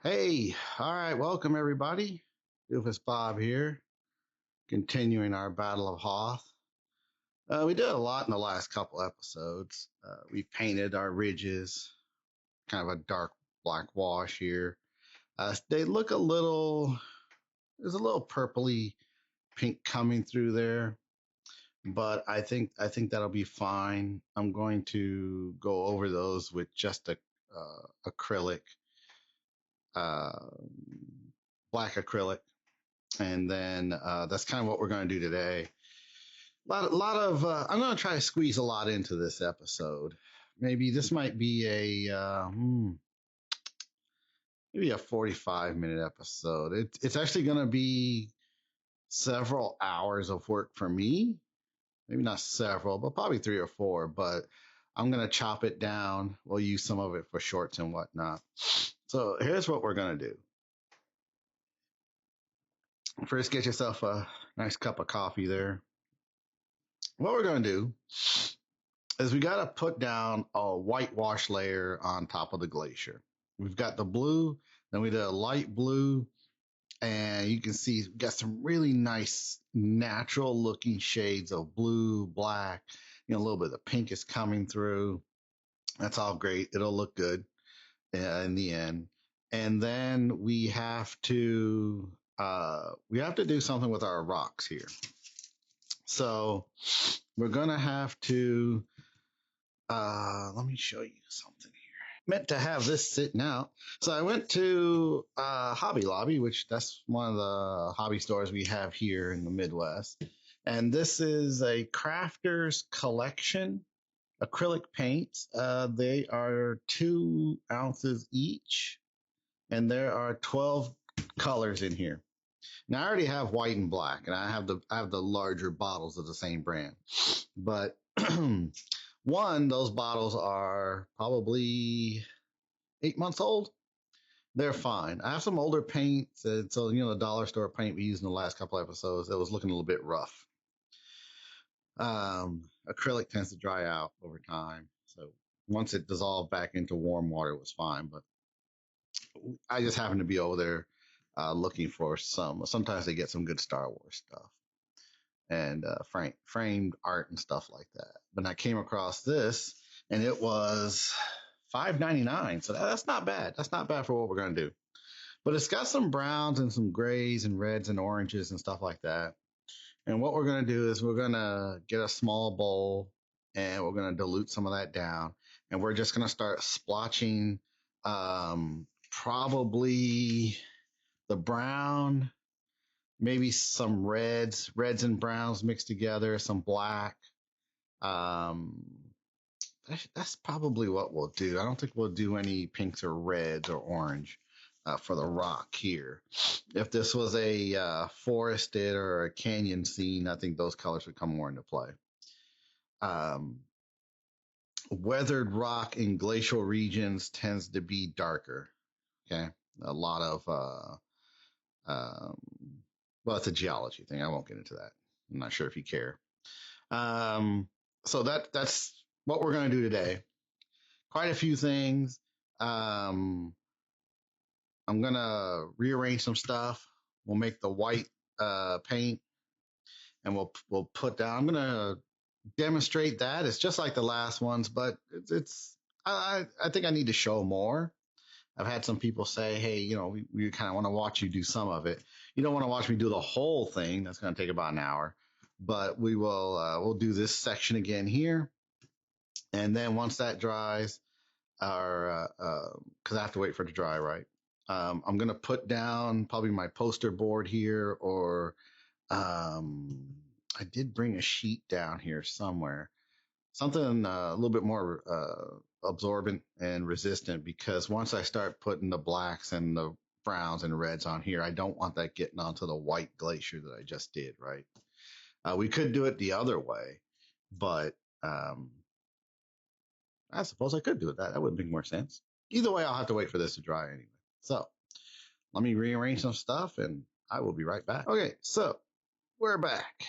Hey, all right, welcome everybody. Doofus Bob here, continuing our Battle of Hoth. We did a lot in the last couple episodes. We painted our ridges, kind of a dark black wash here. They look there's a little purpley pink coming through there, but I think that'll be fine. I'm going to go over those with just a acrylic, uh, black acrylic. And then that's kind of what we're going to do today. I'm going to try to squeeze a lot into this episode. Maybe this might be maybe a 45-minute episode. It's actually going to be several hours of work for me. Maybe not several, but probably three or four. But I'm going to chop it down. We'll use some of it for shorts and whatnot. So here's what we're going to do. First, get yourself a nice cup of coffee there. What we're going to do is we got to put down a whitewash layer on top of the glacier. We've got the blue, then we did a light blue, and you can see we've got some really nice natural looking shades of blue, black, a little bit of pink is coming through. That's all great. It'll look good in the end. And then we have to do something with our rocks here. So we're gonna have to let me show you something here. Meant to have this sitting out. So I went to Hobby Lobby, which that's one of the hobby stores we have here in the Midwest. And this is a crafter's collection acrylic paints. They are 2 ounces each, and there are 12 colors in here. Now I already have white and black, and I have the larger bottles of the same brand, but those bottles are probably 8 months old. They're fine. I have some older paints. So, the dollar store paint we used in the last couple episodes that was looking a little bit rough. Acrylic tends to dry out over time. So once it dissolved back into warm water, it was fine. But I just happened to be over there looking for some. Sometimes they get some good Star Wars stuff and framed art and stuff like that. But I came across this, and it was $5.99. So that's not bad. That's not bad for what we're gonna do. But it's got some browns and some grays and reds and oranges and stuff like that. And what we're gonna do is we're gonna get a small bowl and we're gonna dilute some of that down, and we're just gonna start splotching, probably the brown, maybe some reds and browns mixed together, some black. Um, that's probably what we'll do. I don't think we'll do any pinks or reds or orange for the rock here. If this was a forested or a canyon scene, I think those colors would come more into play. Um, Weathered rock in glacial regions tends to be darker. Okay, a lot of um, well, it's a geology thing. I won't get into that. I'm not sure if you care. Um, so that's what we're going to do today. Quite a few things. Um, I'm going to rearrange some stuff. We'll make the white paint, and we'll put down. I'm going to demonstrate that. It's just like the last ones, but it's I think I need to show more. I've had some people say, hey, we kind of want to watch you do some of it. You don't want to watch me do the whole thing. That's going to take about an hour. But we'll do this section again here. And then once that dries, or because I have to wait for it to dry, right? I'm going to put down probably my poster board here, or I did bring a sheet down here somewhere. Something a little bit more absorbent and resistant, because once I start putting the blacks and the browns and reds on here, I don't want that getting onto the white glacier that I just did, right? We could do it the other way, but I suppose I could do it that would make more sense. Either way, I'll have to wait for this to dry anyway. So let me rearrange some stuff and I will be right back. Okay, so we're back.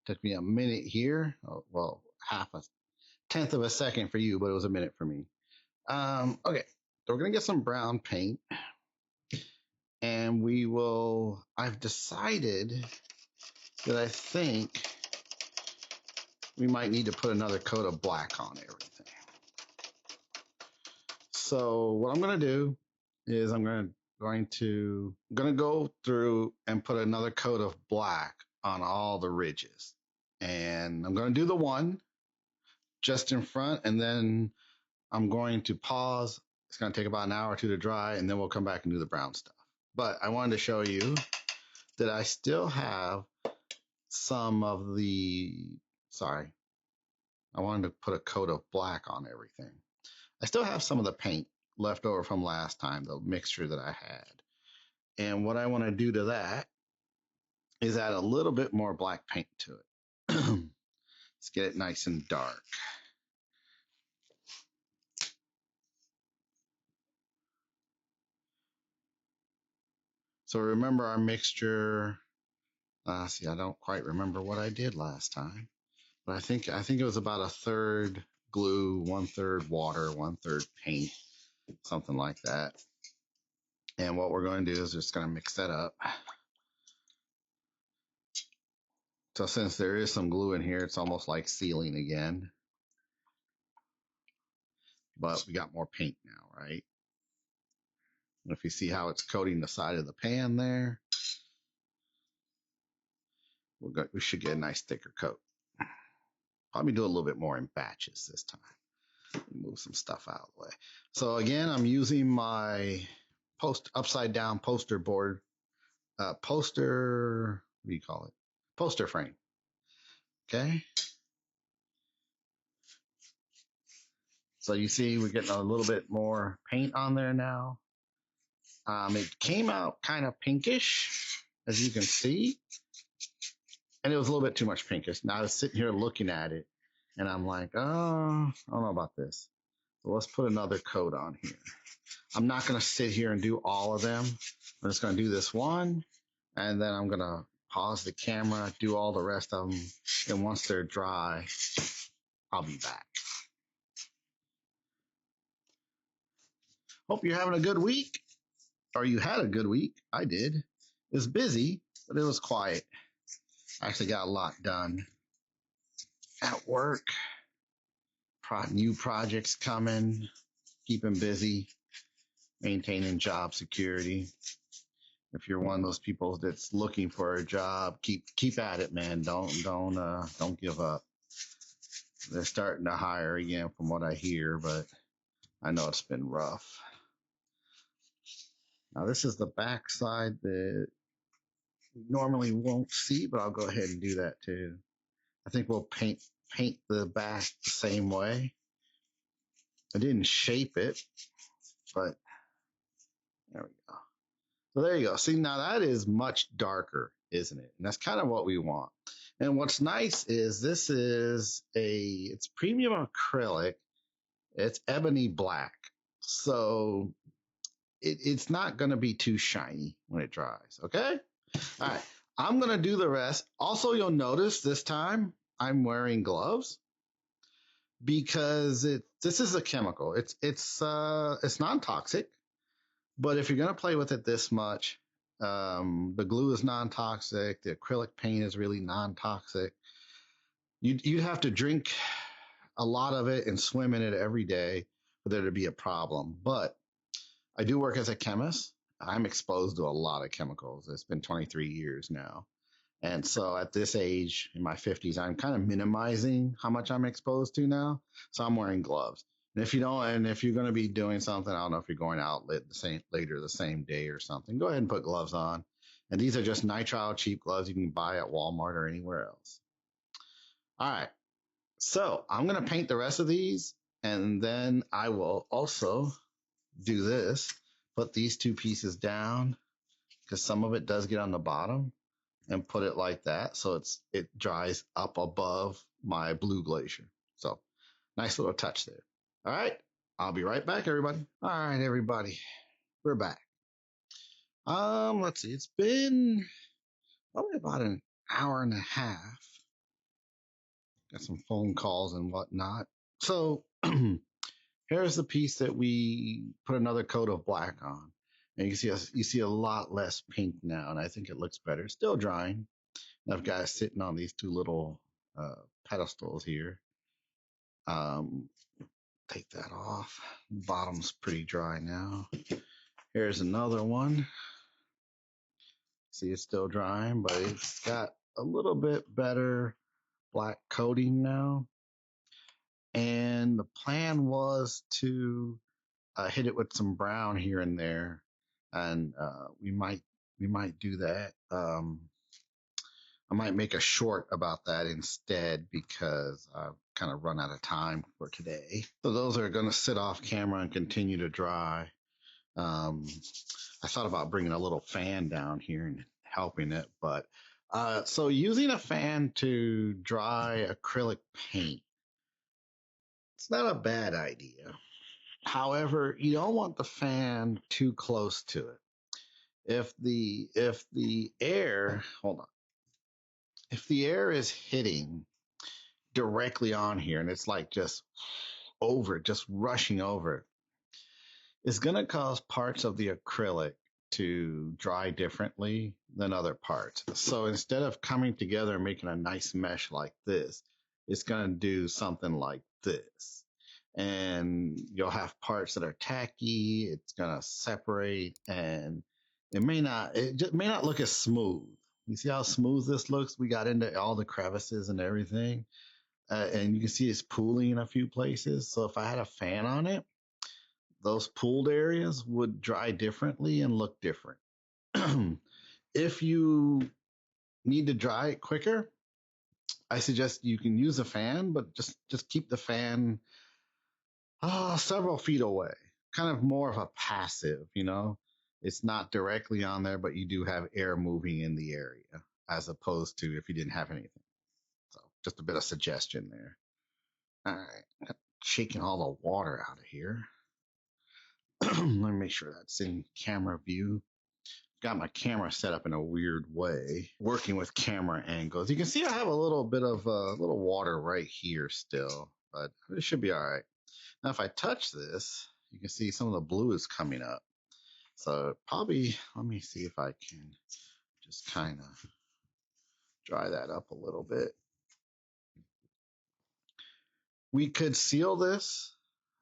Took me a minute here. Oh, well, half a tenth of a second for you, but it was a minute for me. Okay, so we're gonna get some brown paint. and I've decided that I think we might need to put another coat of black on everything. So what I'm going to do is I'm going to go through and put another coat of black on all the ridges. And I'm going to do the one just in front, and then I'm going to pause. It's going to take about an hour or two to dry, and then we'll come back and do the brown stuff. But I wanted to show you that I still have some of I wanted to put a coat of black on everything. I still have some of the paint left over from last time, the mixture that I had. And what I want to do to that is add a little bit more black paint to it. Let's get it nice and dark. So remember our mixture. See, I don't quite remember what I did last time, but I think it was about a third glue, 1/3 water, 1/3 paint, something like that. And what we're going to do is just going to mix that up. So since there is some glue in here, it's almost like sealing again. But we got more paint now, right? If you see how it's coating the side of the pan there, we should get a nice thicker coat. Probably do a little bit more in batches this time. Move some stuff out of the way. So again, I'm using my upside down poster board, what do you call it? Poster frame. Okay. So you see we're getting a little bit more paint on there now. It came out kind of pinkish, as you can see, and it was a little bit too much pinkish. Now I was sitting here looking at it, and I'm like, oh, I don't know about this. So let's put another coat on here. I'm not going to sit here and do all of them. I'm just going to do this one, and then I'm going to pause the camera, do all the rest of them, and once they're dry, I'll be back. Hope you're having a good week, or you had a good week. I did. It was busy, but it was quiet. I actually got a lot done at work. New projects coming, keeping busy, maintaining job security. If you're one of those people that's looking for a job, keep at it, man. Don't give up. They're starting to hire again, from what I hear, but I know it's been rough. Now this is the back side that we normally won't see, but I'll go ahead and do that too. I think we'll paint the back the same way. I didn't shape it, but there we go. So there you go. See, now that is much darker, isn't it? And that's kind of what we want. And what's nice is it's premium acrylic. It's ebony black. So it's not going to be too shiny when it dries. Okay. All right. I'm going to do the rest. Also, you'll notice this time I'm wearing gloves because this is a chemical. It's non-toxic, but if you're going to play with it this much, the glue is non-toxic. The acrylic paint is really non-toxic. You have to drink a lot of it and swim in it every day for there to be a problem. But I do work as a chemist. I'm exposed to a lot of chemicals. It's been 23 years now. And so at this age, in my 50s, I'm kind of minimizing how much I'm exposed to now. So I'm wearing gloves. And if you're going to be doing something, I don't know if you're going out later the same day or something, go ahead and put gloves on. And these are just nitrile cheap gloves you can buy at Walmart or anywhere else. All right. So I'm going to paint the rest of these, and then I will also do this, put these two pieces down because some of it does get on the bottom, and put it like that so it dries up above my blue glacier. So nice little touch there. All right, I'll be right back, everybody. All right, everybody, we're back. Let's see, it's been probably about an hour and a half. Got some phone calls and whatnot. So here's the piece that we put another coat of black on. And you see a lot less pink now, and I think it looks better. It's still drying. And I've got it sitting on these two little pedestals here. Um, take that off. Bottom's pretty dry now. Here's another one. See, it's still drying, but it's got a little bit better black coating now. And the plan was to hit it with some brown here and there, and we might do that. I might make a short about that instead because I've kind of run out of time for today. So those are going to sit off camera and continue to dry. Um, I thought about bringing a little fan down here and helping it, but so using a fan to dry acrylic paint, it's not a bad idea. However, you don't want the fan too close to it. If the air, hold on, if the air is hitting directly on here and it's like just rushing over, it's going to cause parts of the acrylic to dry differently than other parts. So instead of coming together and making a nice mesh like this, it's going to do something like this. And you'll have parts that are tacky, it's going to separate, and it just may not look as smooth. You see how smooth this looks? We got into all the crevices and everything. And you can see it's pooling in a few places. So if I had a fan on it, those pooled areas would dry differently and look different. If you need to dry it quicker, I suggest you can use a fan, but just keep the fan several feet away. Kind of more of a passive, you know. It's not directly on there, but you do have air moving in the area, as opposed to if you didn't have anything. So just a bit of suggestion there. All right, shaking all the water out of here. Let me make sure that's in camera view. Got my camera set up in a weird way, working with camera angles. You can see I have a little bit of little water right here still, but it should be all right. Now, if I touch this, you can see some of the blue is coming up. So probably, let me see if I can just kind of dry that up a little bit. We could seal this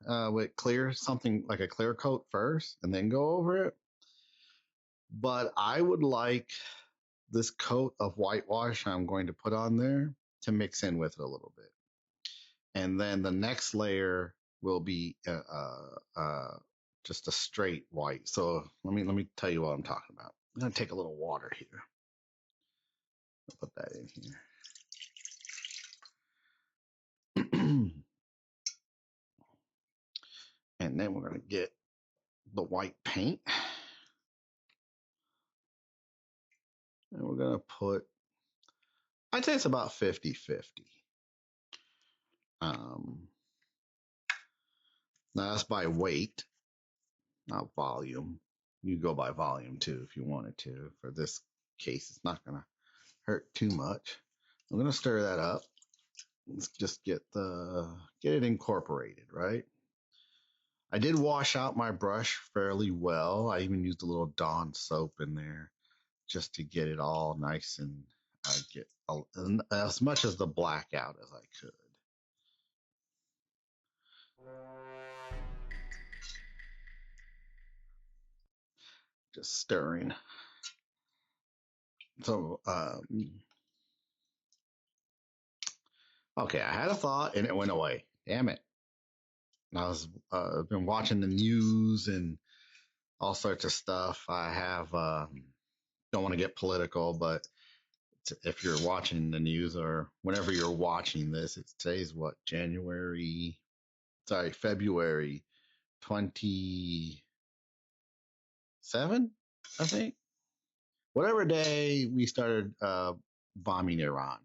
with something like a clear coat first and then go over it. But I would like this coat of whitewash I'm going to put on there to mix in with it a little bit. And then the next layer will be just a straight white. So let me tell you what I'm talking about. I'm going to take a little water here. I'll put that in here. And then we're going to get the white paint. And we're going to put, I'd say it's about 50-50. Now that's by weight, not volume. You go by volume too if you wanted to. For this case, it's not going to hurt too much. I'm going to stir that up. Let's just get it incorporated, right? I did wash out my brush fairly well. I even used a little Dawn soap in there just to get it all nice and get as much of the black out as I could. Just stirring. So, okay, I had a thought and it went away. Damn it. I was been watching the news and all sorts of stuff. I have don't want to get political, but if you're watching the news or whenever you're watching this, today's what, February 27, I think. Whatever day we started bombing Iran.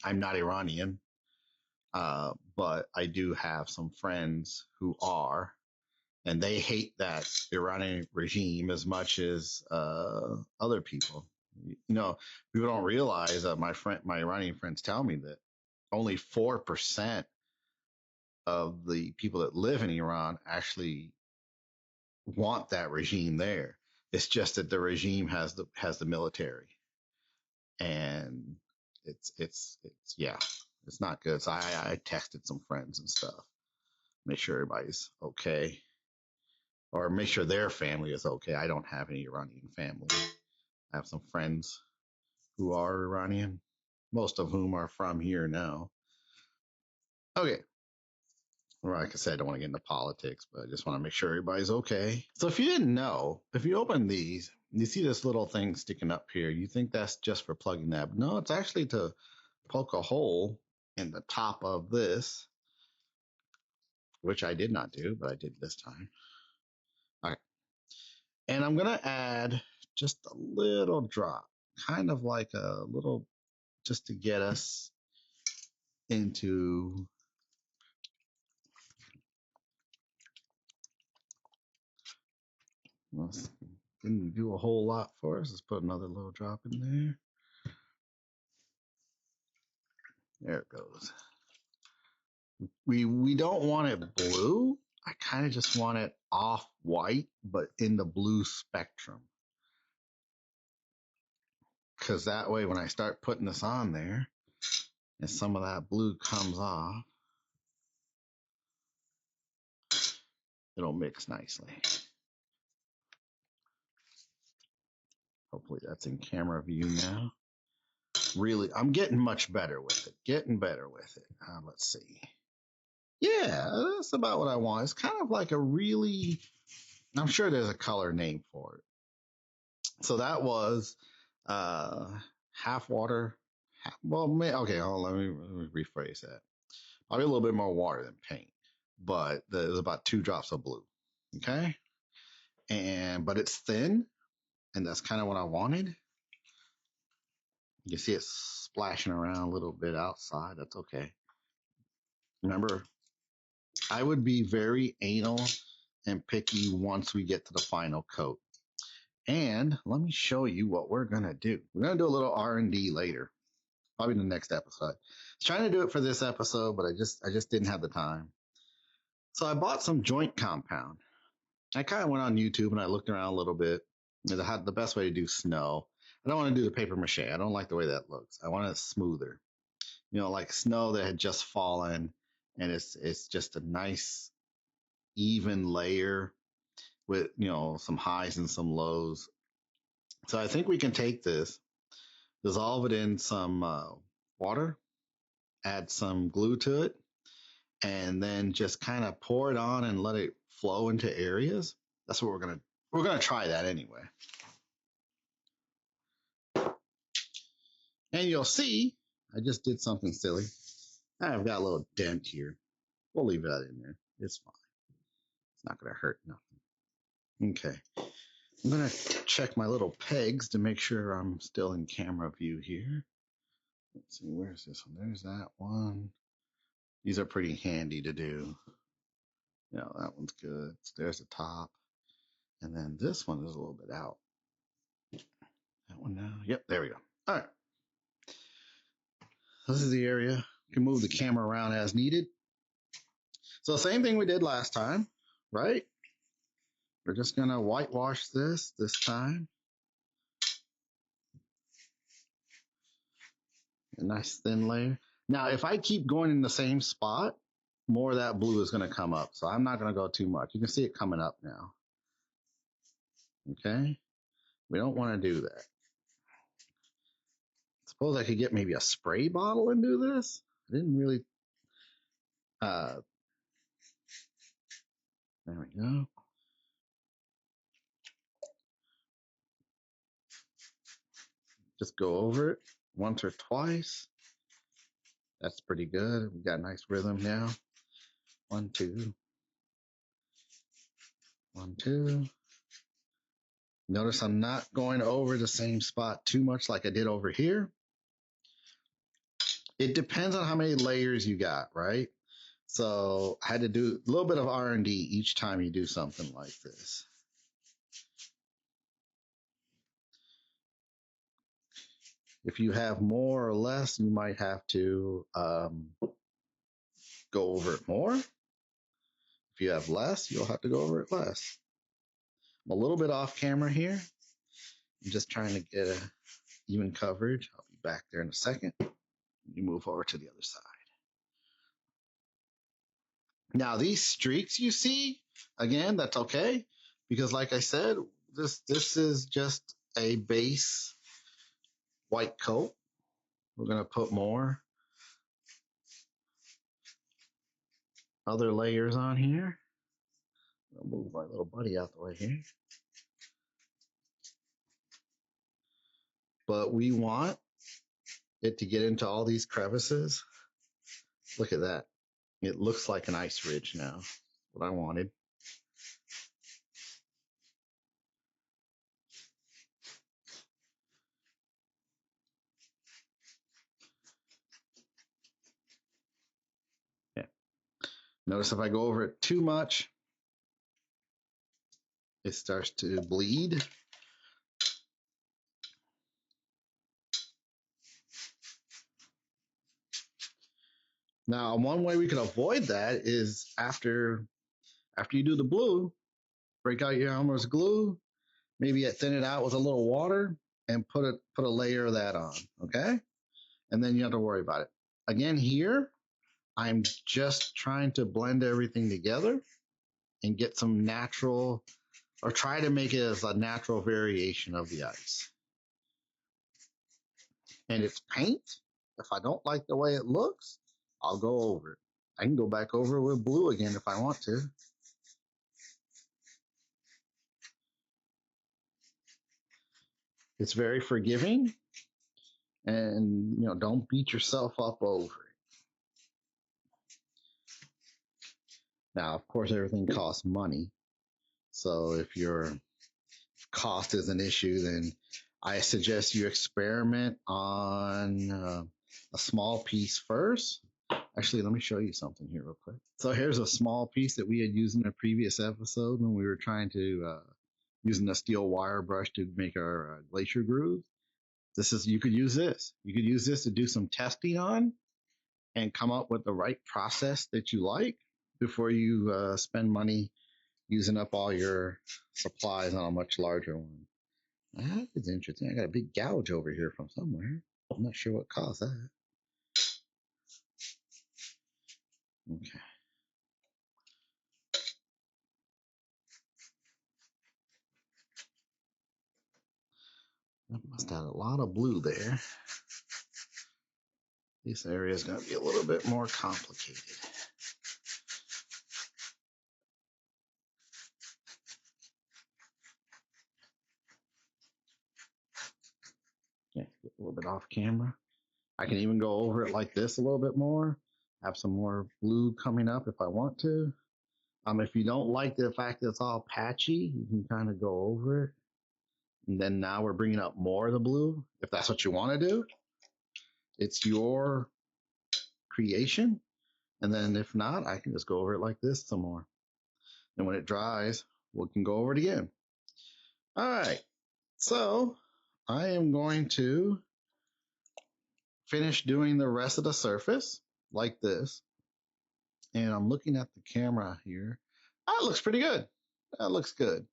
I'm not Iranian, but I do have some friends who are, and they hate that Iranian regime as much as other people. You know, people don't realize that my Iranian friends tell me that only 4% of the people that live in Iran actually want that regime there. It's just that the regime has the military, and it's yeah, it's not good. So I texted some friends and stuff, make sure everybody's okay, or make sure their family is okay. I don't have any Iranian family. I have some friends who are Iranian, most of whom are from here now. Okay. Well, like I said, I don't want to get into politics, but I just want to make sure everybody's okay. So if you didn't know, if you open these, you see this little thing sticking up here, you think that's just for plugging that. But no, it's actually to poke a hole in the top of this, which I did not do, but I did this time. All right. And I'm going to add just a little drop, kind of like a little, just to get us into didn't do a whole lot for us. Let's put another little drop in there. There it goes. We don't want it blue. I kind of just want it off white, but in the blue spectrum. Because that way, when I start putting this on there, and some of that blue comes off, it'll mix nicely. Hopefully that's in camera view now. Really, I'm getting much better with it. Let's see. Yeah, that's about what I want. It's kind of like a really, I'm sure there's a color name for it. So that was half water. Okay, let me rephrase that. Probably a little bit more water than paint, but there's about 2 drops of blue. Okay, but it's thin, and that's kind of what I wanted. You can see it splashing around a little bit outside. That's okay. Remember, I would be very anal and picky once we get to the final coat. And let me show you what we're gonna do. We're gonna do a little R&D later, probably in the next episode. I was trying to do it for this episode, but I just didn't have the time. So I bought some joint compound. I kind of went on YouTube and I looked around a little bit. The best way to do snow. I don't want to do the paper mache. I don't like the way that looks. I want it smoother. Like snow that had just fallen, and it's just a nice even layer with some highs and some lows. So I think we can take this, dissolve it in some water, add some glue to it, and then just kind of pour it on and let it flow into areas. That's what we're gonna try that anyway. And you'll see, I just did something silly. I've got a little dent here. We'll leave that in there. It's fine. It's not gonna hurt nothing. Okay. I'm gonna check my little pegs to make sure I'm still in camera view here. Let's see, where's this one? There's that one. These are pretty handy to do. That one's good. There's the top. And then this one is a little bit out. That one now. Yep, there we go. All right. This is the area. You can move the camera around as needed. So same thing we did last time, right? We're just gonna whitewash this time. A nice thin layer. Now, if I keep going in the same spot, more of that blue is going to come up. So I'm not going to go too much. You can see it coming up now. Okay. We don't want to do that. Suppose I could get maybe a spray bottle and do this. I didn't really. There we go. Just go over it once or twice. That's pretty good. We got a nice rhythm now. 1, 2. 1, 2. Notice I'm not going over the same spot too much like I did over here. It depends on how many layers you got, right? So I had to do a little bit of R&D each time you do something like this. If you have more or less, you might have to go over it more. If you have less, you'll have to go over it less. I'm a little bit off camera here. I'm just trying to get a even coverage. I'll be back there in a second. You move over to the other side. Now these streaks you see, again, that's okay, because like I said, this is just a base white coat. We're gonna put more other layers on here. I'll move my little buddy out the way here. But we want it to get into all these crevices. Look at that. It looks like an ice ridge now. What I wanted. Yeah. Notice if I go over it too much, it starts to bleed. Now, one way we can avoid that is after you do the blue, break out your Elmer's glue, maybe thin it out with a little water, and put a layer of that on. Okay, and then you don't have to worry about it. Again, here I'm just trying to blend everything together and get some natural, or try to make it as a natural variation of the ice. And it's paint. If I don't like the way it looks, I'll go over it. I can go back over it with blue again if I want to. It's very forgiving, and don't beat yourself up over it. Now, of course, everything costs money. So if your cost is an issue, then I suggest you experiment on a small piece first. Actually, let me show you something here real quick. So here's a small piece that we had used in a previous episode when we were trying to using a steel wire brush to make our glacier groove. You could use this. You could use this to do some testing on and come up with the right process that you like before you spend money using up all your supplies on a much larger one. That is interesting. I got a big gouge over here from somewhere. I'm not sure what caused that. Okay. That must have a lot of blue there. This area is going to be a little bit more complicated. Okay, get a little bit off camera. I can even go over it like this a little bit more. Have some more blue coming up if I want to. If you don't like the fact that it's all patchy, you can kind of go over it. And then now we're bringing up more of the blue. If that's what you want to do, it's your creation. And then if not, I can just go over it like this some more. And when it dries, we can go over it again. All right. So I am going to finish doing the rest of the surface like this. And I'm looking at the camera here. That looks pretty good. That looks good.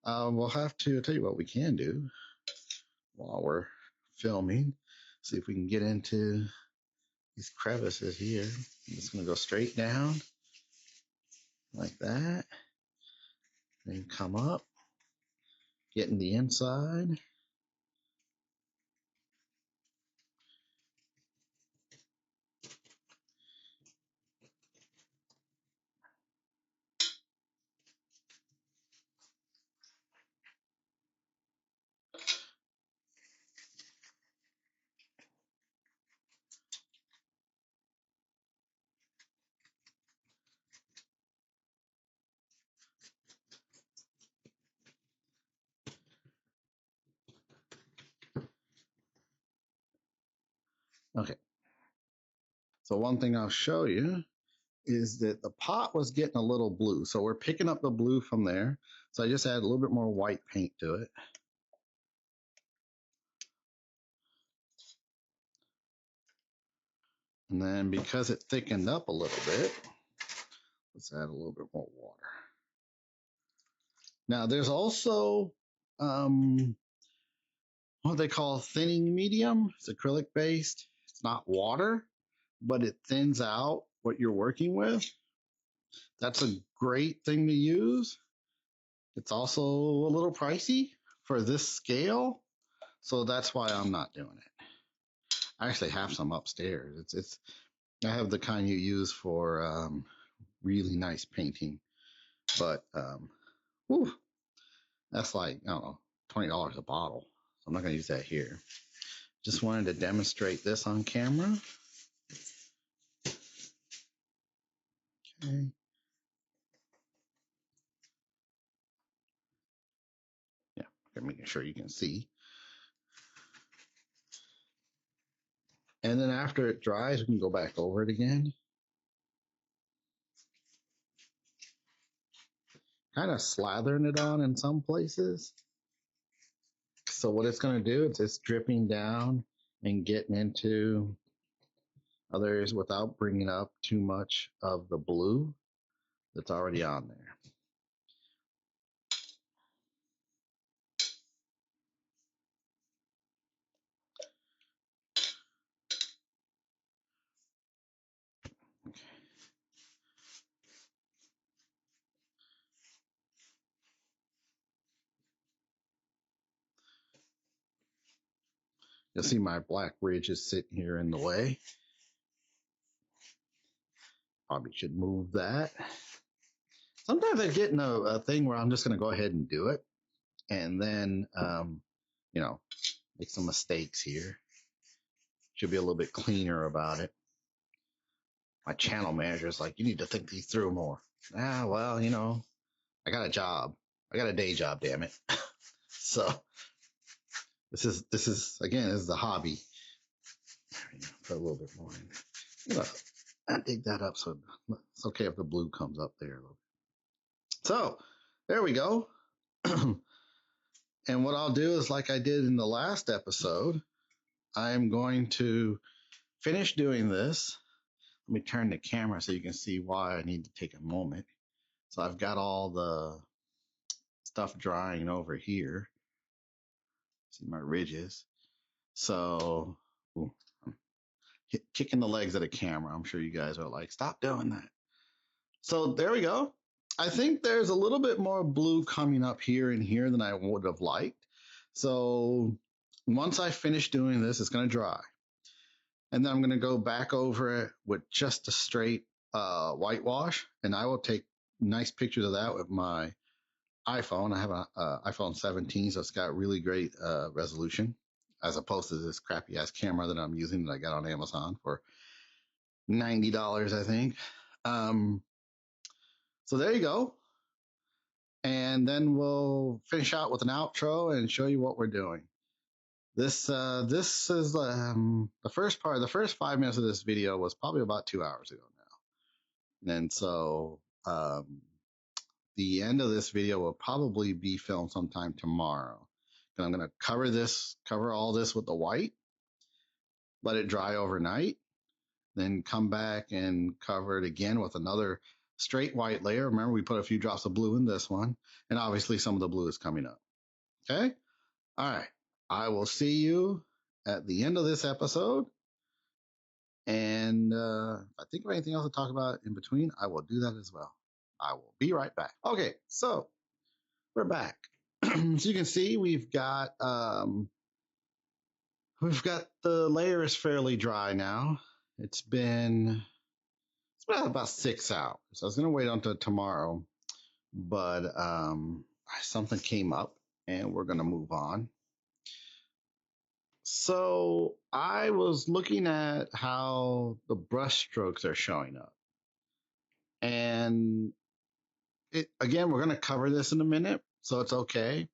We'll have to tell you what we can do while we're filming. See if we can get into these crevices here. I'm just going to go straight down like that. Then come up, get in the inside. Okay. So one thing I'll show you is that the pot was getting a little blue. So we're picking up the blue from there. So I just add a little bit more white paint to it. And then because it thickened up a little bit, let's add a little bit more water. Now there's also what they call thinning medium. It's acrylic based. It's not water, but it thins out what you're working with. That's a great thing to use. It's also a little pricey for this scale, so that's why I'm not doing it. I actually have some upstairs. It's I have the kind you use for really nice painting, but whew, that's like I don't know, $20 a bottle. So I'm not gonna use that here. Just wanted to demonstrate this on camera. Okay. Yeah, making sure you can see. And then after it dries, we can go back over it again. Kind of slathering it on in some places. So what it's going to do is it's dripping down and getting into others without bringing up too much of the blue that's already on there. You'll see my black ridge is sitting here in the way. Probably should move that. Sometimes I get in a thing where I'm just going to go ahead and do it. And then, you know, make some mistakes here. Should be a little bit cleaner about it. My channel manager is like, you need to think these through more. Well, you know, I got a job. I got a day job, damn it. So this is again, this is a hobby. Put a little bit more in. I dig that up so it's okay if the blue comes up there. So there we go. And what I'll do is like I did in the last episode, I'm going to finish doing this. Let me turn the camera so you can see why I need to take a moment. So I've got all the stuff drying over here. See my ridges. So ooh, I'm kicking the legs of the camera. I'm sure you guys are like, stop doing that. So there we go. I think there's a little bit more blue coming up here and here than I would have liked. So once I finish doing this, it's going to dry. And then I'm going to go back over it with just a straight whitewash. And I will take nice pictures of that with my iPhone. I have an iPhone 17, so it's got really great resolution as opposed to this crappy ass camera that I'm using that I got on Amazon for $90, I think. So there you go. And then we'll finish out with an outro and show you what we're doing. This is the first part. The first 5 minutes of this video was probably about 2 hours ago now, and so the end of this video will probably be filmed sometime tomorrow. And I'm going to cover all this with the white, let it dry overnight, then come back and cover it again with another straight white layer. Remember, we put a few drops of blue in this one, and obviously some of the blue is coming up. Okay? All right. I will see you at the end of this episode. And if I think of anything else to talk about in between, I will do that as well. I will be right back. Okay, so we're back. So you can see we've got the layer is fairly dry now. It's been about 6 hours. So I was gonna wait until tomorrow, but something came up and we're gonna move on. So I was looking at how the brush strokes are showing up. And again, we're going to cover this in a minute, so it's okay.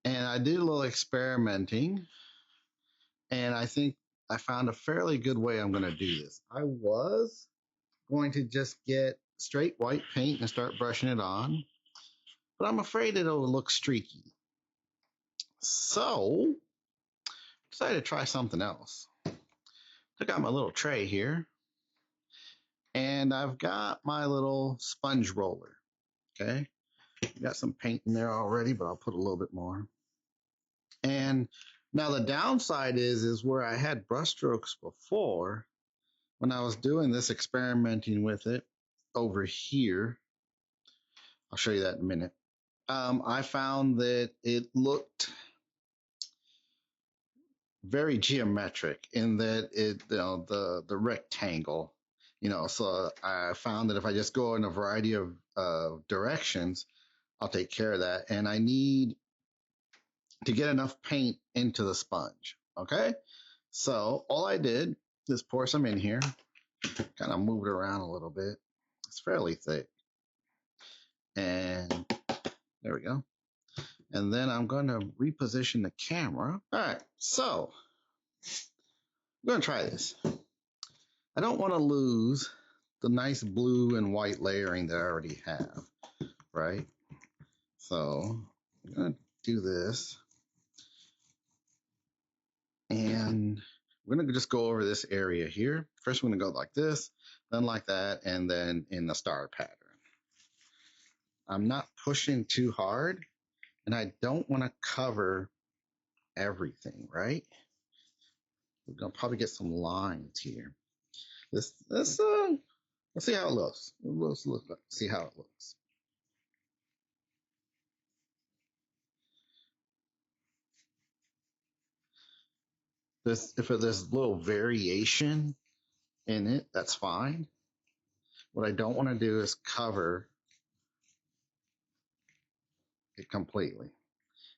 And I did a little experimenting, and I think I found a fairly good way I'm going to do this. I was going to just get straight white paint and start brushing it on, but I'm afraid it'll look streaky. So decided to try something else. Took out my little tray here, and I've got my little sponge roller. Okay. Got some paint in there already, but I'll put a little bit more. And now the downside is where I had brushstrokes before, when I was doing this, experimenting with it over here. I'll show you that in a minute. I found that it looked very geometric in that the rectangle, so I found that if I just go in a variety of directions, I'll take care of that. And I need to get enough paint into the sponge. Okay, so all I did is pour some in here, kind of move it around a little bit. It's fairly thick, and there we go. And then I'm going to reposition the camera. All right, so I'm going to try this. I don't want to lose the nice blue and white layering that I already have, right? So I'm going to do this. And we're going to just go over this area here. First, we're going to go like this, then like that, and then in the star pattern. I'm not pushing too hard, and I don't want to cover everything, right? We're going to probably get some lines here. Let's see how it looks. See how it looks. If there's a little variation in it, that's fine. What I don't want to do is cover it completely.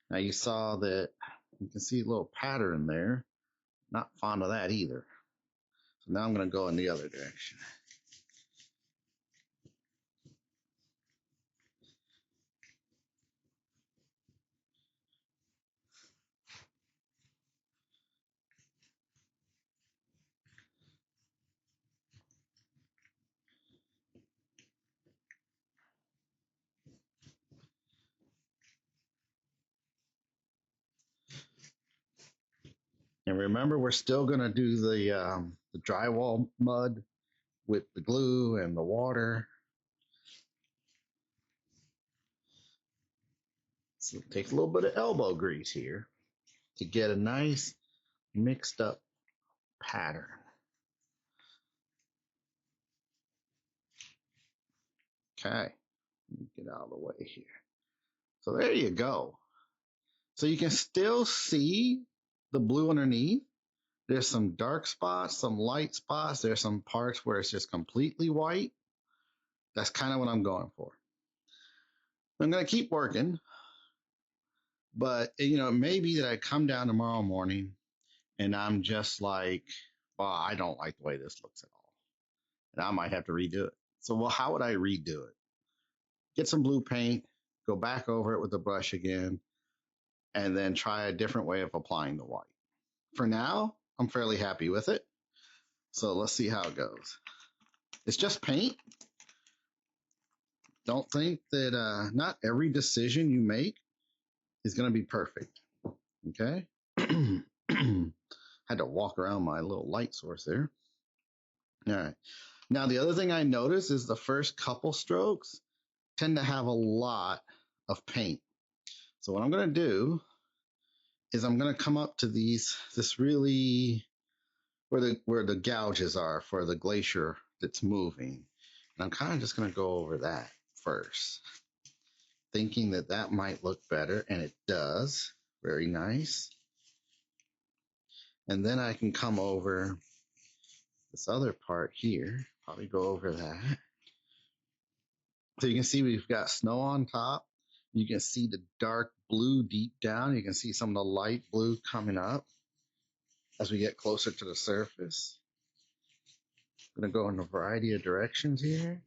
Now you saw that you can see a little pattern there. Not fond of that either. So now I'm going to go in the other direction. And remember, we're still going to do the drywall mud with the glue and the water. So it takes a little bit of elbow grease here to get a nice mixed up pattern. Okay, get out of the way here. So there you go. So you can still see the blue underneath. There's some dark spots, some light spots. There's some parts where it's just completely white. That's kind of what I'm going for. I'm going to keep working, but it may be that I come down tomorrow morning and I'm just like, well, I don't like the way this looks at all. And I might have to redo it. So, well, how would I redo it? Get some blue paint, go back over it with the brush again, and then try a different way of applying the white. For now, I'm fairly happy with it. So let's see how it goes. It's just paint. Don't think that not every decision you make is going to be perfect. Okay. Had to walk around my little light source there. All right. Now, the other thing I notice is the first couple strokes tend to have a lot of paint. So what I'm going to do is I'm going to come up to this really where the gouges are for the glacier that's moving. And I'm kind of just going to go over that first, thinking that that might look better, and it does. Very nice. And then I can come over this other part here, probably go over that. So you can see we've got snow on top. You can see the dark blue deep down. You can see some of the light blue coming up as we get closer to the surface. I'm going to go in a variety of directions here.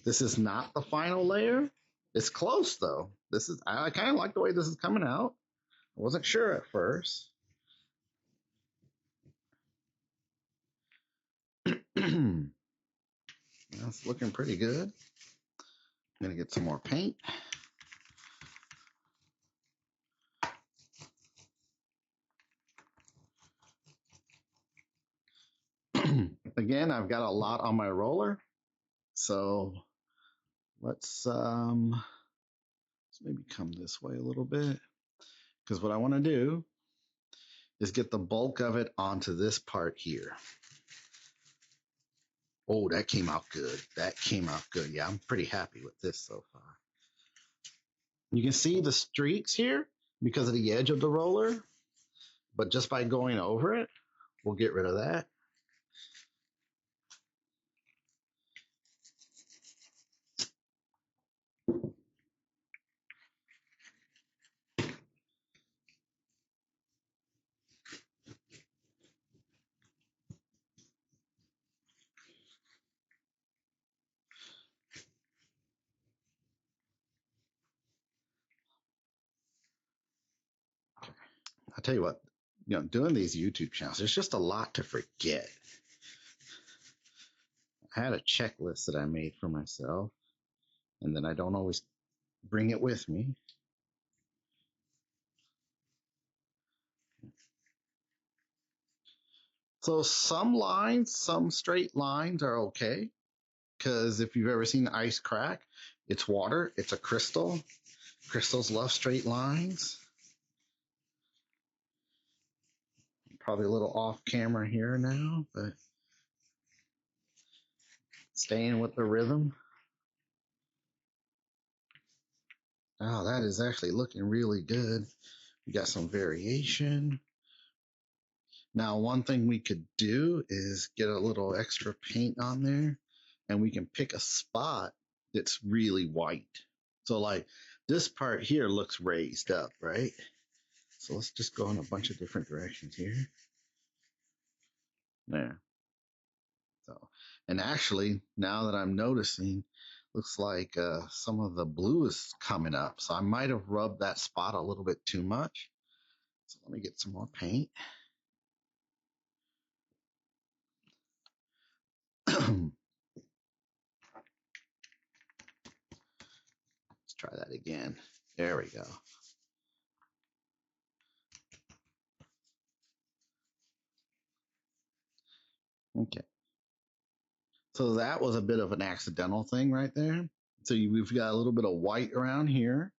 This is not the final layer. It's close though. I kind of like the way this is coming out. I wasn't sure at first. That's looking pretty good. I'm going to get some more paint. again, I've got a lot on my roller. So let's maybe come this way a little bit. Because what I want to do is get the bulk of it onto this part here. Oh, that came out good. That came out good. Yeah, I'm pretty happy with this so far. You can see the streaks here because of the edge of the roller, but just by going over it, we'll get rid of that. I'll tell you what, doing these YouTube channels, there's just a lot to forget. I had a checklist that I made for myself, and then I don't always bring it with me. So some lines, some straight lines are okay, because if you've ever seen ice crack, it's water, it's a crystal. Crystals love straight lines. Probably a little off camera here now, but staying with the rhythm. Oh, that is actually looking really good. We got some variation. Now, one thing we could do is get a little extra paint on there, and we can pick a spot that's really white. So like this part here looks raised up, right? So let's just go in a bunch of different directions here. There. So, and actually, now that I'm noticing, looks like some of the blue is coming up. So I might have rubbed that spot a little bit too much. So let me get some more paint. Let's try that again. There we go. Okay. So that was a bit of an accidental thing right there. So we've got a little bit of white around here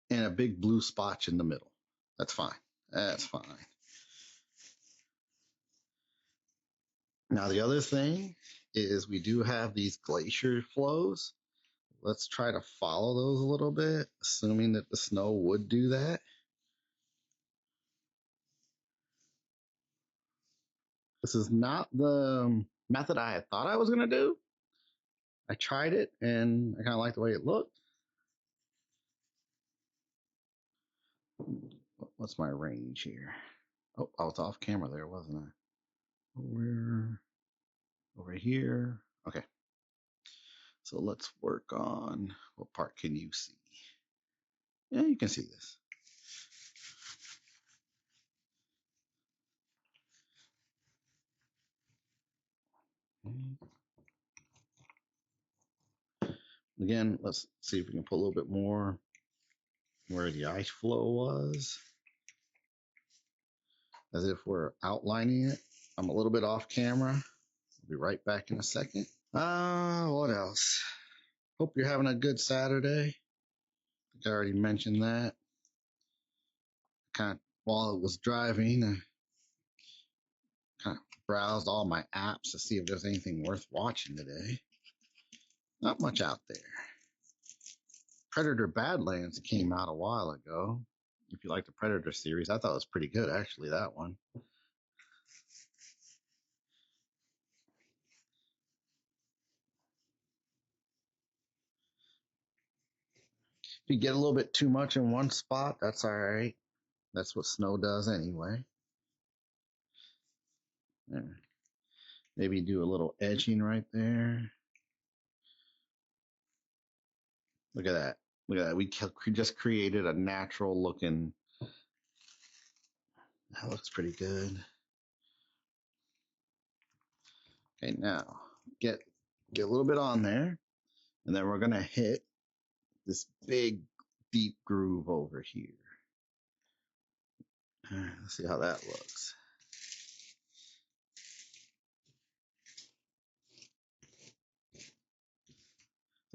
and a big blue spotch in the middle. That's fine. That's fine. Now the other thing is we do have these glacier flows. Let's try to follow those a little bit, assuming that the snow would do that. This is not the method I had thought I was going to do. I tried it and I kind of like the way it looked. What's my range here? Oh, I was off camera there, wasn't I? Over here. Okay. So let's work on what part can you see? Yeah, you can see this. Again, let's see if we can put a little bit more where the ice flow was, as if we're outlining it. I'm a little bit off camera. I'll be right back in a second. What else? Hope you're having a good Saturday. I think I already mentioned that. Kind of while I was driving, I kind of browsed all my apps to see if there's anything worth watching today. Not much out there. Predator Badlands came out a while ago. If you like the Predator series, I thought it was pretty good, actually, that one. If you get a little bit too much in one spot, that's all right. That's what snow does anyway. There. Maybe do a little edging right there. Look at that. Look at that. We just created a natural looking. That looks pretty good. Okay, now get a little bit on there, and then we're gonna hit this big deep groove over here. Let's see how that looks.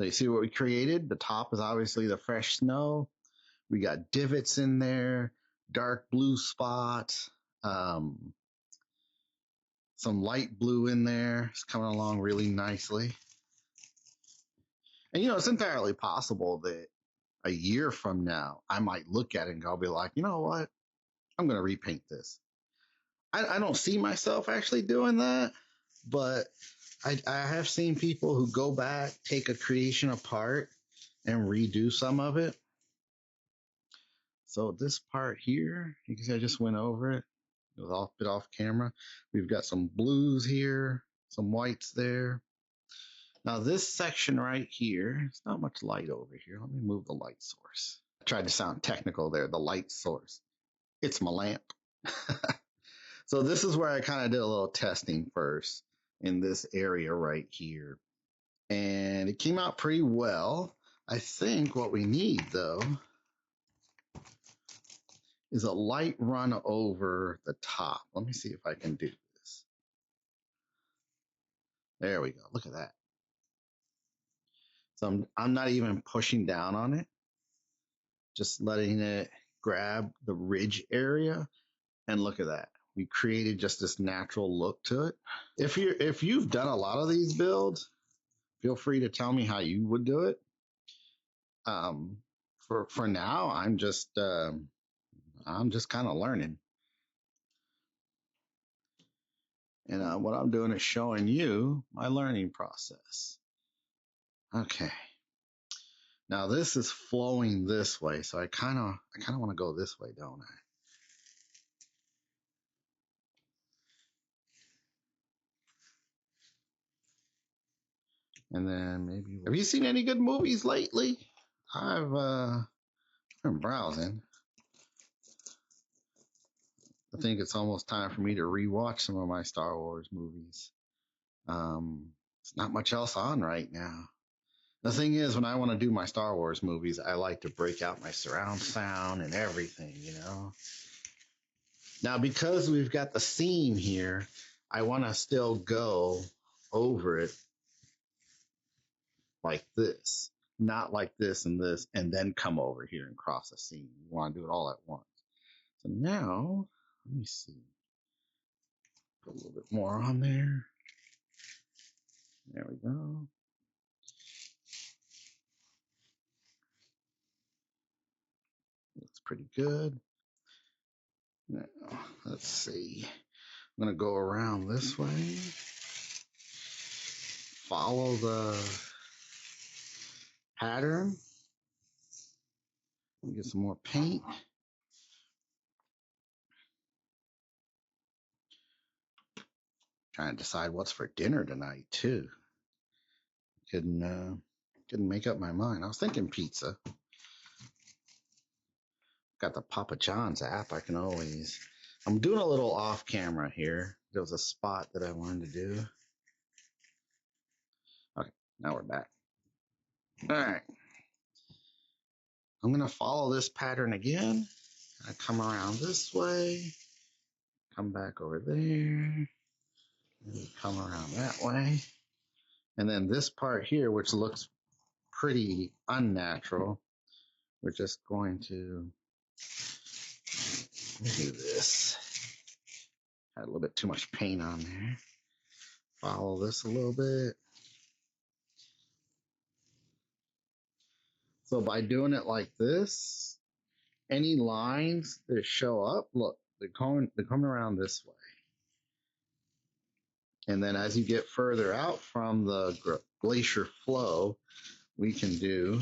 So you see what we created? The top is obviously the fresh snow. We got divots in there, dark blue spots, um, some light blue in there. It's coming along really nicely. And, it's entirely possible that a year from now, I might look at it and I'll be like, you know what? I'm going to repaint this. I don't see myself actually doing that, but I have seen people who go back, take a creation apart, and redo some of it. So this part here, you can see I just went over it. It was off bit off camera. We've got some blues here, some whites there. Now this section right here, it's not much light over here. Let me move the light source. I tried to sound technical there, the light source. It's my lamp. So this is where I kind of did a little testing first in this area right here. And it came out pretty well. I think what we need though is a light run over the top. Let me see if I can do this. There we go. Look at that. So I'm not even pushing down on it, just letting it grab the ridge area. And look at that. We created just this natural look to it. If you've done a lot of these builds, feel free to tell me how you would do it. For now, I'm just kind of learning. And what I'm doing is showing you my learning process. Okay. Now this is flowing this way, so I kind of want to go this way, don't I? And then maybe, have you seen any good movies lately? I've been browsing. I think it's almost time for me to rewatch some of my Star Wars movies. There's not much else on right now. The thing is, when I want to do my Star Wars movies, I like to break out my surround sound and everything, Now, because we've got the seam here, I want to still go over it like this, not like this, and then come over here and cross the seam. You want to do it all at once. So now, let me see. Put a little bit more on there. There we go. Looks pretty good. Now, let's see. I'm going to go around this way. Follow the pattern. Get some more paint. Trying to decide what's for dinner tonight too. Couldn't make up my mind. I was thinking pizza. Got the Papa John's app. I'm doing a little off camera here. There was a spot that I wanted to do. Okay, now we're back. All right. I'm gonna follow this pattern again. I come around this way, come back over there, and come around that way. And then this part here, which looks pretty unnatural, we're just going to do this. Had a little bit too much paint on there. Follow this a little bit. So by doing it like this, any lines that show up, look, they're coming around this way. And then as you get further out from the glacier flow, we can do,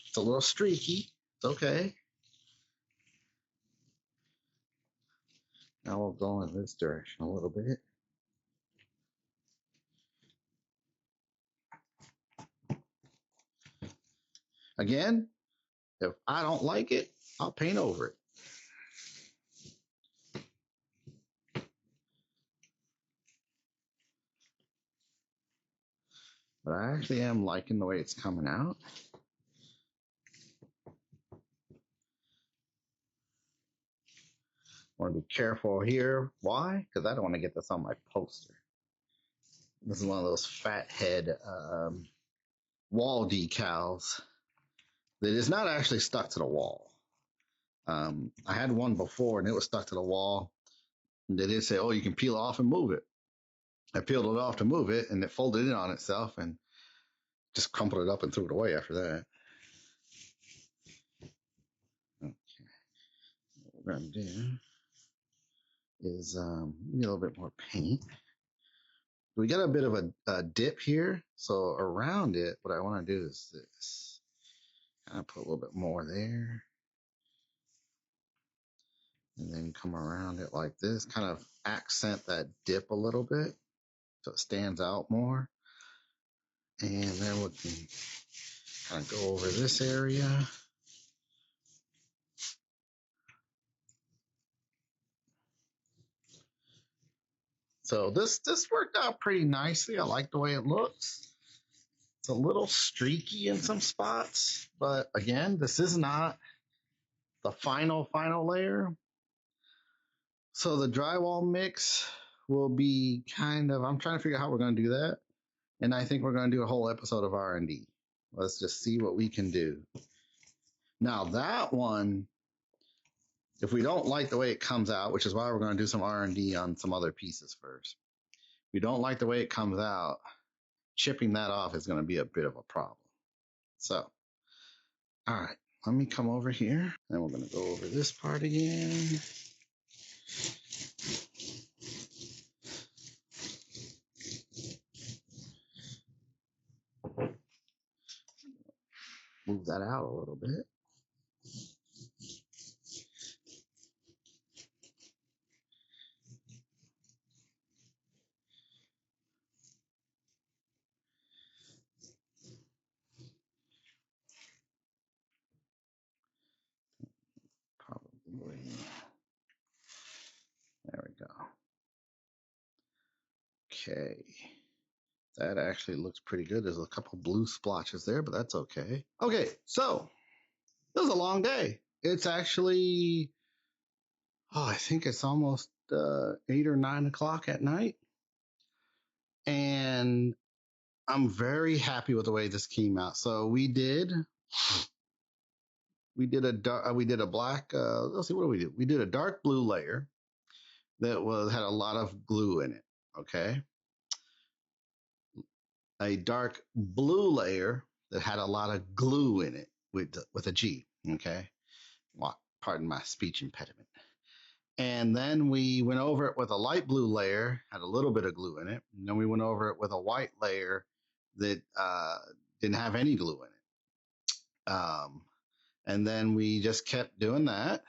it's a little streaky, it's okay. Now we'll go in this direction a little bit. Again, if I don't like it, I'll paint over it. But I actually am liking the way it's coming out. I want to be careful here. Why? Because I don't want to get this on my poster. This is one of those fat head wall decals that is not actually stuck to the wall. I had one before and it was stuck to the wall. And they did say, oh, you can peel it off and move it. I peeled it off to move it and it folded in on itself and just crumpled it up and threw it away after that. Okay. What we're going to do is a little bit more paint. We got a bit of a dip here. So around it, what I want to do is this. Kind of put a little bit more there. And then come around it like this. Kind of accent that dip a little bit so it stands out more. And then we can kind of go over this area. So this worked out pretty nicely. I like the way it looks. It's a little streaky in some spots, but again, this is not the final layer. So the drywall mix will be kind of, I'm trying to figure out how we're going to do that. And I think we're going to do a whole episode of R&D. Let's just see what we can do. Now that one, if we don't like the way it comes out, which is why we're going to do some R&D on some other pieces first. If we don't like the way it comes out, chipping that off is going to be a bit of a problem. So, all right, let me come over here. Then we're going to go over this part again. Move that out a little bit. Probably. There we go. Okay. That actually looks pretty good. There's a couple blue splotches there, but that's okay. Okay, so it was a long day. It's actually, I think it's almost 8 or 9 o'clock at night. And I'm very happy with the way this came out. So we did a black, let's see, what do we do? We did a dark blue layer that had a lot of glue in it. Okay. A dark blue layer that had a lot of glue in it with a G. Okay. Well, pardon my speech impediment. And then we went over it with a light blue layer, had a little bit of glue in it. And then we went over it with a white layer that didn't have any glue in it. And then we just kept doing that.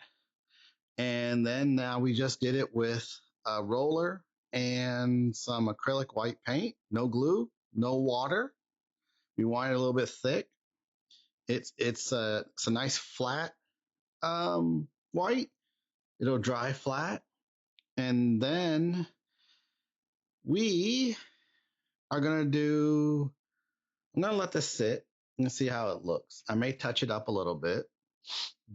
And then now we just did it with a roller and some acrylic white paint, no glue, no water. We want it a little bit thick. It's a nice flat white. It'll dry flat. And then we are I'm going to let this sit and see how it looks. I may touch it up a little bit,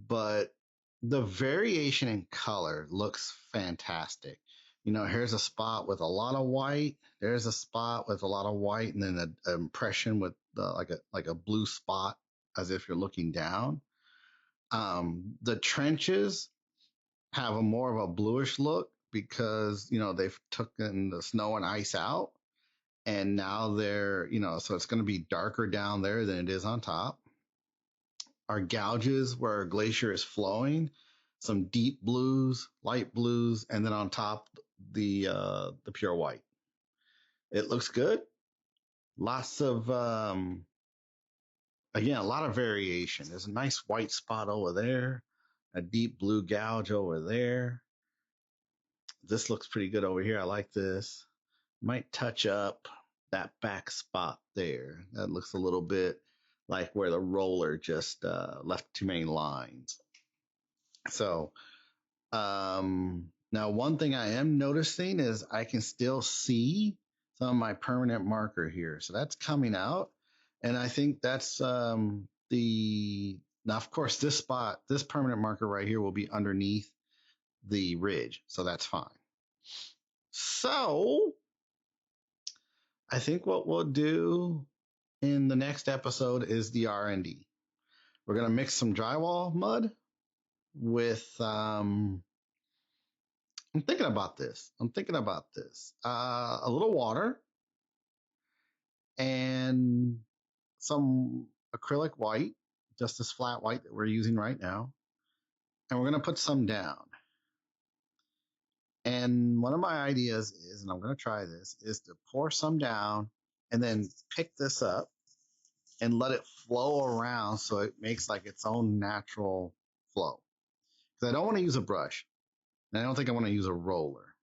but the variation in color looks fantastic. Here's a spot with a lot of white. There's a spot with a lot of white, and then an impression with like a blue spot as if you're looking down. The trenches have a more of a bluish look because they've taken the snow and ice out, and now they're so it's going to be darker down there than it is on top. Our gouges where our glacier is flowing, some deep blues, light blues, and then on top the pure white. It looks good. Lots of again, a lot of variation. There's a nice white spot over there, a deep blue gouge over there. This looks pretty good over here. I like this. Might touch up that back spot there. That looks a little bit like where the roller just left too many lines. So now one thing I am noticing is I can still see some of my permanent marker here. So that's coming out. And I think that's now of course this permanent marker right here will be underneath the ridge. So that's fine. So I think what we'll do in the next episode is the R&D. We're going to mix some drywall mud with, I'm thinking about this. A little water and some acrylic white, just this flat white that we're using right now. And we're going to put some down. And one of my ideas is, and I'm going to try this, is to pour some down and then pick this up and let it flow around so it makes like its own natural flow. Because I don't want to use a brush. And I don't think I want to use a roller.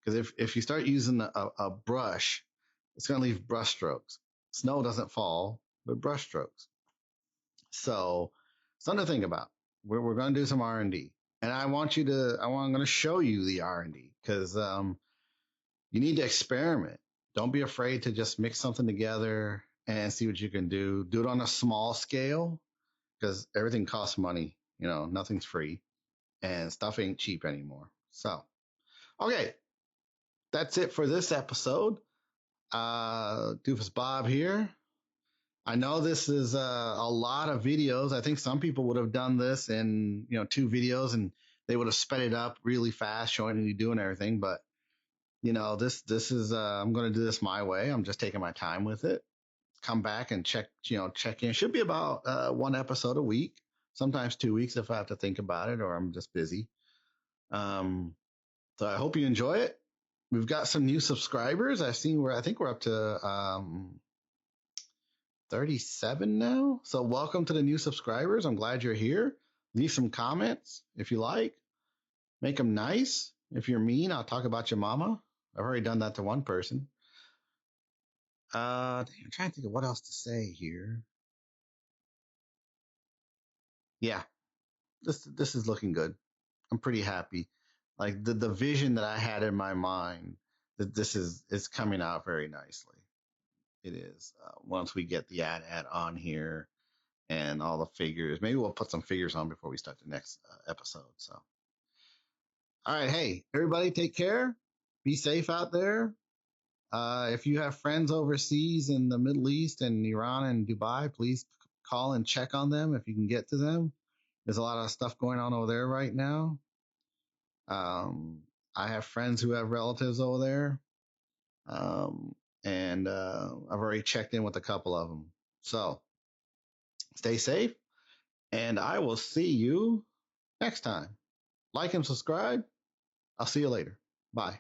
Because if you start using a brush, it's going to leave brush strokes. Snow doesn't fall, but brush strokes. So something to think about. We're going to do some R&D. And I'm going to show you the R&D because you need to experiment. Don't be afraid to just mix something together and see what you can do. Do it on a small scale because everything costs money. You know, nothing's free and stuff ain't cheap anymore. So, okay, that's it for this episode. Doofus Bob here. I know this is a lot of videos. I think some people would have done this in 2 videos and they would have sped it up really fast, showing you doing everything. But this is I'm going to do this my way. I'm just taking my time with it. Come back and check in. It should be about 1 episode a week, sometimes 2 weeks if I have to think about it or I'm just busy. So I hope you enjoy it. We've got some new subscribers. I think we're up to 37 now. So welcome to the new subscribers. I'm glad you're here. Leave some comments if you like. Make them nice. If you're mean, I'll talk about your mama. I've already done that to one person. I'm trying to think of what else to say here. Yeah, this is looking good. I'm pretty happy. Like the vision that I had in my mind, that this is coming out very nicely. It is. Once we get the ad on here and all the figures, maybe we'll put some figures on before we start the next episode. So, all right, hey everybody, take care. Be safe out there. If you have friends overseas in the Middle East and Iran and Dubai, please call and check on them if you can get to them. There's a lot of stuff going on over there right now. I have friends who have relatives over there. And I've already checked in with a couple of them. So stay safe, and I will see you next time. Like and subscribe. I'll see you later. Bye.